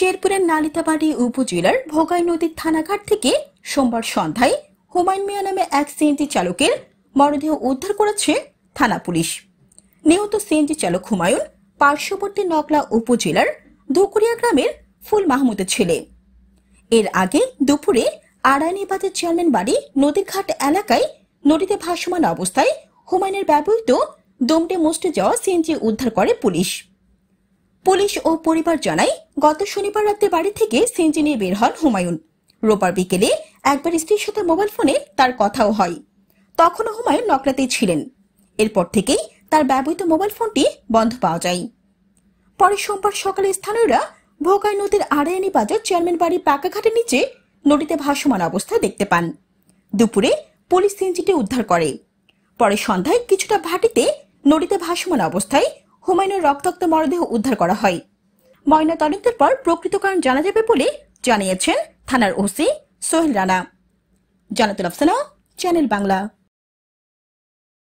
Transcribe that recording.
শেরপুরের নালিতাবাড়ী উপজেলার ভোগাই নদীর থানাঘাট থেকে সোমবার সন্ধ্যায় হুমায়ুন মিয়া নামে এক সিএনজি চালকের মরদেহ উদ্ধার করেছে থানা পুলিশ। নিহত সিএনজি চালক হুমায়ুন পার্শ্ববর্তী নকলা উপজেলার ধুকুরিয়া গ্রামের ফুল মাহমুদের ছেলে। এর আগে দুপুরে আড়াইনি বাজার চেয়ারম্যান বাড়ি নদীর ঘাট এলাকায় নদীতে ভাসমান অবস্থায় হুমায়ুনের ব্যবহৃত দমটে মুষ্টে যাওয়া সিএনজি উদ্ধার করে পুলিশ। পুলিশ ও পরিবার জানায়, গত শনিবার রাতে বাড়ি থেকে সিএনজি নিয়ে বের হন হুমায়ুন। রোববার বিকেলে একবার স্ত্রীর সাথে মোবাইল ফোনে তার কথাও হয়। তখনও হুমায়ুন নকলাতেই ছিলেন। এরপর থেকেই তার ব্যবহৃত মোবাইল ফোনটি বন্ধ পাওয়া যায়। পরে সোমবার সকালে স্থানীয়রা ভোগাই নদীর আড়াইনি বাজার চেয়ারম্যান বাড়ি পাকাঘাটের নিচে নদীতে ভাসমান অবস্থায় দেখতে পান। দুপুরে পুলিশ সিএনজিটি উদ্ধার করে। পরে সন্ধ্যায় কিছুটা ভাটিতে নদীতে ভাসমান অবস্থায় হুমায়ুনের রক্তাক্ত মরদেহ উদ্ধার করা হয়। ময়নাতদন্তের পর প্রকৃত কারণ জানা যাবে বলে জানিয়েছেন থানার ওসি সোহেল রানা। জানাতুল আফসানা, চ্যানেল বাংলা।